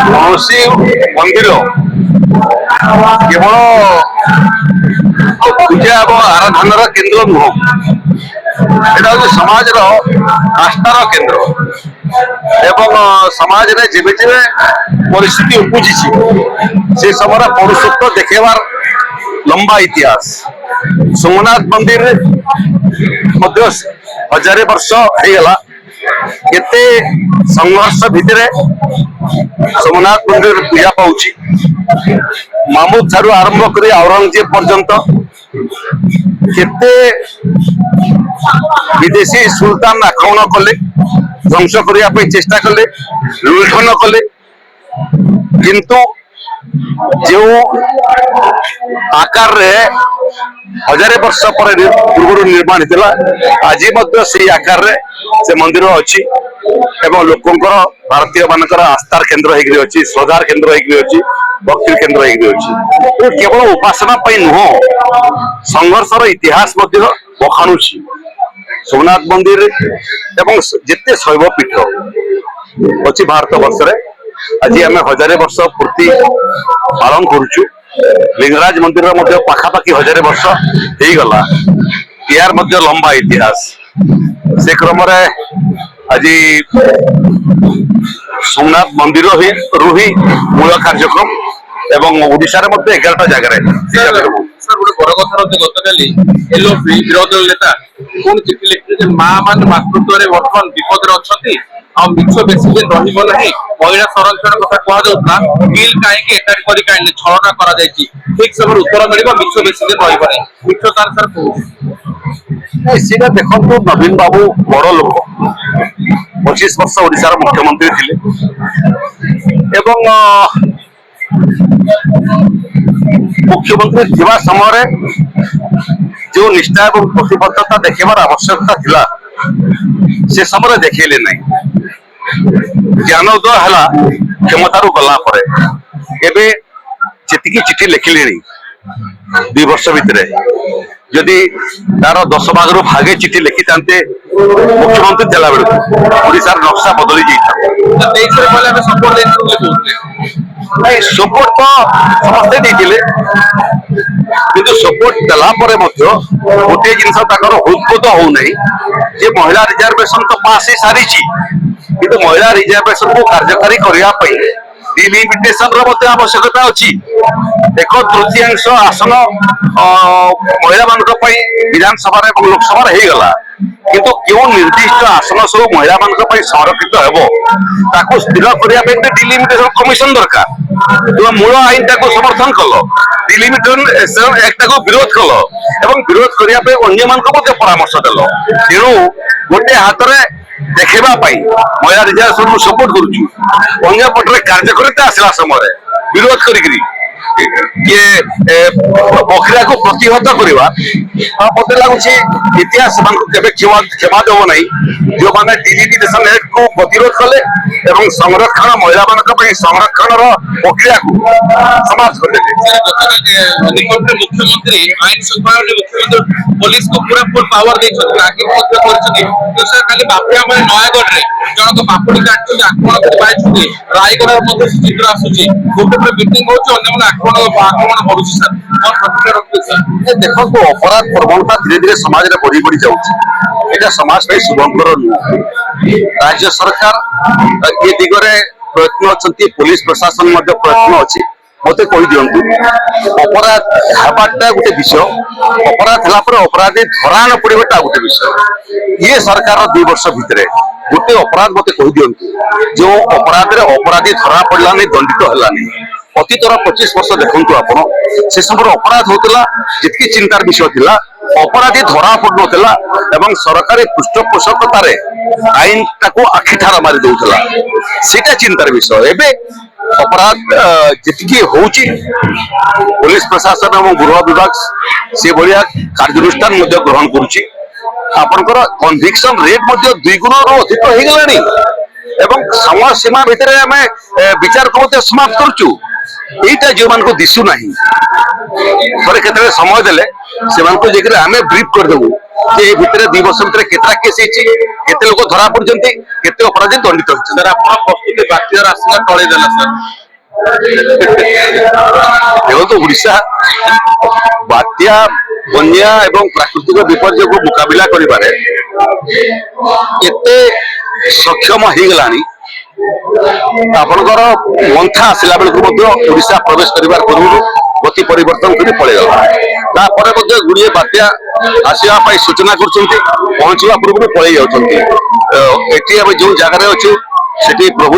କୌଣସି ମନ୍ଦିର କେବଳ ପୂଜା ଏବଂ ଆରାଧନାର କେନ୍ଦ୍ର ନୁହଁ, এটা হচ্ছে সমাজের আস্থার কেন্দ্র এবং সমাজে যেবে যেবে পরিস্থিতি উপজিছি সে সময় পৌরসত্ব দেখাবার লম্বা ইতিহাস। সোমনাথ মন্দির মধ্য হাজারে বর্ষ হয়ে গলা, কেতে সংঘর্ষ ভিতরে সোমনাথ মন্দির পূজা পাচ্ছি। মামুদ ঠাରୁ আরম্ভ করে ঔরঙ্গজেব পর্যন্ত কেতে বিদেশী সুলতান আক্রমণ কলে, ধ্বংস করিয়া চেষ্টা কলে, লুণ্ঠন কলে, কিন্তু যে আকারে হাজারে বর্ষ পরে পূর্বর নির্মাণ হয়েছিল আজি মধ্য সেই আকারে সে মন্দির অছি এবং লোকঙ্কর ভারতীয় মানকর আস্থার কেন্দ্র হয়ে অছি, শ্রদ্ধার কেন্দ্র হয়ে অছি, ভক্তির কেন্দ্র হয়ে অছি। কেবল উপাসনা পাই নুহ, সংঘর্ষর ইতিহাস মধ্য বখাণুছি। সোমনাথ মন্দির এবং যেতে শৈবপীঠ অছি ভারত বর্ষরে আজি আমি হাজারে বর্ষ পূর্তি পালন করুছু। লিঙ্গরাজ মন্দির মধ্যে পাখাপাখি হাজারে বর্ষ হয়ে গলা, ইয়ার মধ্যে লম্বা ইতিহাস। সে ক্রমে আজি সোমনাথ মন্দির রুহি মূল কার্যক্রম এবং ওড়িশার মধ্যে 11টা জায়গায় ଗୋଟେ ବଡ କଥା ରହୁଛି, ଗତକାଲି ଏଲଓପି ବିରୋଧୀ ଦଳ ନେତା ପୁଣି ଚିଠି ଲେଖିଥିଲେ ଯେ ମା ମାନେ ମାତୃତ୍ୱରେ ବର୍ତ୍ତମାନ ବିପଦରେ ଅଛନ୍ତି, ଆଉ ମିଛ ବେଶୀ ଦିନ ରହିବ ନାହିଁ। ମହିଳା ସଂରକ୍ଷଣ କଥା କୁହାଯାଉଥିଲା, ବିଲ୍ କାହିଁକି ଏକାଠି କରି କାହିଁକି ଛଳନା କରାଯାଇଛି, ଠିକ ସମୟରେ ଉତ୍ତର ମିଳିବ, ମିଛ ବେଶୀ ଦିନ ରହିବ ନାହିଁ। ମିଛ ତାର ସାର୍ କହୁଛି সেটা দেখুন, নবীন বাবু বড় লোক, 25 বর্ষ ওড়িশার মুখ্যমন্ত্রী ଥିଲେ এবং মুখ্যমন্ত্রী থিবা সময় যে নিষ্ঠা এবং প্রতিবদ্ধতা দেখাবার আবশ্যকতা লা সে সময় দেখাইলে নাই। জ্ঞানোদয় হলা ক্ষমতারু গলা পরে, এবে যেতিকি চিঠি লেখিলে 2 বর্ষ ভিতরে যদি তার 10 ভাগর ভাগে চিঠি লেখি থাকে মুখ্যমন্ত্রী দেলা বেড়ে ওড়িশার নকশা বদলি যাই। সপোর্ট তো সমস্তে দিয়ে, কিন্তু সপোর্ট দেলা পরে মধ্য গোটে জিনিস তাଙ୍କର হৃদবোধ হও নাই যে মহিলা রিজার্ভেশন তো পাস হয়ে সারিছি, কিন্তু মহিলা রিজার্ভেশন কু কার্যকারী করিয়া পাই ডিলিমিটেশন র মধ্যে আবশ্যকতা ଅଛି। এক তৃতীয়াংশ আসন মহিলা ମାନଙ୍କ ପାଇଁ বিধানসভা এবং লোকসভা হয়ে গলা, কিন্তু কেউ নির্দিষ্ট আসন সব মহিলা ମାନଙ୍କ ପାଇଁ সংরক্ষিত ହେବ তাকে স্থির করিয়া ପାଇଁ ডিলিমিটেশন কমিশন দরকার। তুমি মূল আইনটাকে সমর্থন কল, ডিলিমিটেশন একটাকে বিরোধ কল এবং বিরোধ করিয়া ପାଇଁ ଅନ୍ୟମାନଙ୍କୁ ମଧ୍ୟ পরামর্শ দেল। তেଣୁ গোটে হাতরে দেখেবা পাই মহিলা রিজার্ভেশন সপোর্ট করুଛୁ, ଅନ୍ୟ ପଟରେ କାର୍ଯ୍ୟକର୍ତ୍ତା ଆସିଲା ସମୟରେ ବିରୋଧ କରିକିରି କିଏ ପ୍ରକ୍ରିୟାକୁ ପ୍ରତିହତ କରିବା, ମତେ ଲାଗୁଛି ଇତିହାସ ସେମାନଙ୍କୁ କେବେ କ୍ଷମା ଦେବ ନାହିଁ। ଯେଉଁମାନେ ଡିଲିମିଟେସନ ଆକ୍ଟକୁ ପ୍ରତିରୋଧ କଲେ ଏବଂ ସଂରକ୍ଷଣ ମହିଳାମାନଙ୍କ ପାଇଁ ସଂରକ୍ଷଣର ପ୍ରକ୍ରିୟାକୁ ସମାପ୍ତ କରିଦେଲେ। ମୁଖ୍ୟମନ୍ତ୍ରୀ ଆଇନ ଶୃଙ୍ଖଳା ମୁଖ୍ୟମନ୍ତ୍ରୀ ପୋଲିସକୁ ପୁରା ଫୁଲ ପାୱାର ଦେଇଛନ୍ତି, ଆଗେ ମଧ୍ୟ କରିଛନ୍ତି। କାଲି ବାପିଆ ମାନେ ନୟାଗଡ଼ରେ ଜଣକ ବାପୁଡି କାଟୁଛନ୍ତି, ଆକ୍ରମଣ କରି ପାଇଛନ୍ତି। ରାୟଗଡ଼ାର ମଧ୍ୟ ଚିତ୍ର ଆସୁଛି, ଗୋଟେ ମିଟିଂ ହଉଛି, ଅନ୍ୟମାନେ ଆକ୍ରମଣ କରୁଛି। ସାର୍ କଣ ପ୍ରତିକ୍ରିୟା ରଖିବେ ସାର୍? ଦେଖନ୍ତୁ, ଅପରାଧ ପ୍ରବଣତା ଧୀରେ ଧୀରେ ସମାଜରେ ବଢି ବଢି ଯାଉଛି, এটা সমাজ ପାଇଁ শুভঙ্কর নୁହଁ। রাজ্য সরকার এ দিগরে প্রয়ত্ন অଛନ୍ତି, পুলিশ প্রশাসন মধ্যে প্রয়ত্ন ଅଛି। মতে কই দিয়ন্তু, অপরাধ হবাটা গোটে বিষয়, অপরাধ হলা পরে অপরাধী ধরা ন পড়িবাটা গোটে বিষয়। ইয়ে সরকার 2 বর্ষ ভিতরে গোটে অপরাধ মতে কই দিয়ন্তু যে অপরাধরে অপরাধী ধরা পড়লানি, দণ্ডিত হেলানি। অতীতর 25 বর্ষ দেখন্তু আপন, সে সময় অপরাধ হউতলা, যেতকি চিন্তার বিষয় লা, অপরাধী ধরা পড়ুনଥିଲା এবং সরকারি পৃষ্ঠপোষকতারে আইনটাকে আখিঠার মারি দেউଥିଲା, সেটা চিন্তার বিষয়। এবে অপরাধ যেতিকি হଉଛି পুলিশ প্রশাসন এবং গৃহ বিভাগ সে ভলিয়া কার্যানুষ্ঠান মধ্য গ্রহণ করুছি। আপনার কনভিকশন রেট মধ্য 2 গুণর অধিক হয়ে গলানি এবং সময় সীমা ভিতরে আমি বিচারকে মধ্যে সমাপ্ত করছু। এইটা যে দিশু না, থরে কেতবে সময় দেলে সে ব্রিফ করেদেবু যে এই ভিতরে 2 ବର୍ଷ ଭିତରେ କେତେଟା କେସ୍ ହେଇଛି, କେତେ ଲୋକ ଧରା ପଡିଛନ୍ତି, କେତେ ଅପରାଧୀ ଦଣ୍ଡିତ ହୋଇଛନ୍ତି। ସାର୍ ଆପଣ ପ୍ରସ୍ତୁତି ବାତ୍ୟାର ଆସିଲା ଟଳେଇ ଦେଲା ସାର୍। ଦେଖନ୍ତୁ ଓଡିଶା ବାତ୍ୟା, ବନ୍ୟା ଏବଂ ପ୍ରାକୃତିକ ବିପର୍ଯ୍ୟୟକୁ ମୁକାବିଲା କରିବାରେ ଏତେ ସକ୍ଷମ ହେଇଗଲାଣି, ଆପଣଙ୍କର ମନ୍ଥା ଆସିଲା ବେଳକୁ ମଧ୍ୟ ଓଡିଶା ପ୍ରବେଶ କରିବାର ପୂର୍ବରୁ ଗତି ପରିବର୍ତ୍ତନ କରି ପଳେଇଗଲା। ତାପରେ ମଧ୍ୟ ଗୁଡ଼ିଏ ବାତ୍ୟା ଆସିବା ପାଇଁ ସୂଚନା କରୁଛନ୍ତି, ପହଞ୍ଚିବା ପୂର୍ବରୁ ପଳେଇ ଯାଉଛନ୍ତି। ଏଠି ଆମେ ଯୋଉ ଜାଗାରେ ଅଛୁ ସେଠି ପ୍ରଭୁ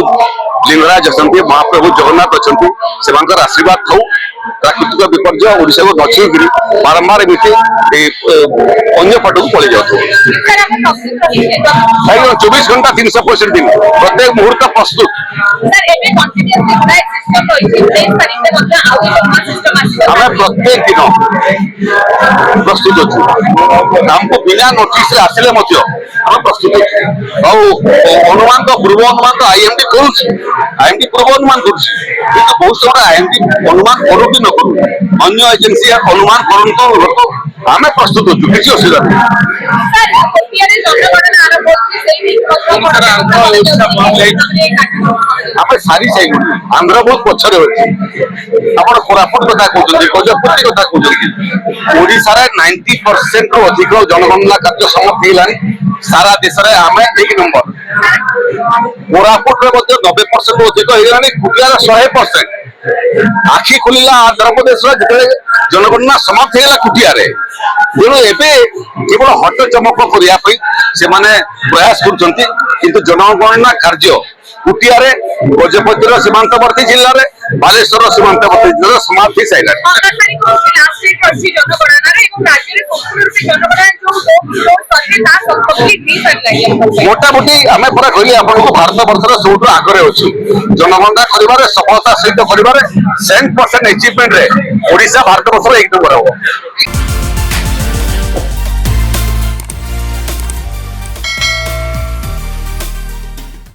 ଲିଙ୍ଗରାଜ ଅଛନ୍ତି, ମହାପ୍ରଭୁ ଜଗନ୍ନାଥ ଅଛନ୍ତି, ସେମାନଙ୍କର ଆଶୀର୍ବାଦ ଥାଉ। ପ୍ରାକୃତିକ ବିପର୍ଯ୍ୟୟ ଓଡିଶାକୁ ନଛୁଇଁକିରି ବାରମ୍ବାର ଏମିତି ଅନ୍ୟ ପଟକୁ ପଳେଇ ଯାଉଥିବ। ଆଜ୍ଞା 24 ଘଣ୍ଟା 365 ଦିନ ପ୍ରତ୍ୟେକ ମୁହୂର୍ତ୍ତ ପ୍ରସ୍ତୁତ। ଆମେ ପ୍ରତ୍ୟେକ ଦିନ ପ୍ରସ୍ତୁତ ଅଛୁ। ଆମକୁ ବିନା ନୋଟିସରେ ଆସିଲେ ମଧ୍ୟ ଆମେ ପ୍ରସ୍ତୁତ ଅଛୁ। ଆଉ ଅନୁମାନ ତ ପୂର୍ବ ଅନୁମାନ ତ ଆଇଏମଡି କରୁଛି, ଆଇଏମଡି ପୂର୍ବ ଅନୁମାନ କରୁଛି, କିନ୍ତୁ ବହୁତ ସମୟ ଆଇଏମଡି ଅନୁମାନ କରୁ କି ନ କରୁ, ଅନ୍ୟ ଏଜେନ୍ସି ଅନୁମାନ କରନ୍ତୁ ଲୋକ, ଆମେ ପ୍ରସ୍ତୁତ ଅଛୁ, କିଛି ଅସୁବିଧା ନାହିଁ। ଆମେ ସାରି ସାରିଲୁଣି, ଆନ୍ଧ୍ର ବହୁତ ପଛରେ ଅଛି। ଆପଣ କୋରାପୁଟ କଥା କହୁଛନ୍ତି, ଗଜପତି କଥା କହୁଛନ୍ତି, ଓଡିଶାରେ 90% ରୁ ଅଧିକ ଜନଗଣନା କାର୍ଯ୍ୟ ସମାପ୍ତ ହେଇଗଲାଣି। ସାରା ଦେଶରେ ଆମେ 1 ନମ୍ବର। କୋରାପୁଟରେ ମଧ୍ୟ 90% ରୁ ଅଧିକ ହେଇଗଲାଣି, କୁଟିଆର 100%। ଆଖି ଖୋଲିଲା ଆନ୍ଧ୍ରପ୍ରଦେଶର ଯେତେବେଳେ ଜନଗଣନା ସମାପ୍ତ ହେଇଗଲା କୁଟିଆରେ। ତେଣୁ ଏବେ କେବଳ ହଟ ଚମକ କରିବା ପାଇଁ ସେମାନେ ପ୍ରୟାସ କରୁଛନ୍ତି, କିନ୍ତୁ ଜନଗଣନା କାର୍ଯ୍ୟ କୁଟିଆରେ, ଗଜପତିର ସୀମାନ୍ତବର୍ତ୍ତୀ ଜିଲ୍ଲାରେ, ବାଲେଶ୍ୱର ସୀମାନ୍ତବର୍ତ୍ତୀ ଜିଲ୍ଲାରେ ସମାପ୍ତ ହେଇସାରିଲାଣି। ମୋଟାମୋଟି ଆମେ ପରା କହିଲି ଆପଣଙ୍କୁ ଭାରତ ବର୍ଷର ସବୁଠୁ ଆଗରେ ଅଛୁ ଜନଗଣନା କରିବାରେ, ସଫଳତା ସହିତ କରିବାରେ। 100% ଆଚିଭମେଣ୍ଟରେ ଓଡିଶା ଭାରତ ବର୍ଷର 1 ନମ୍ବର ହବ।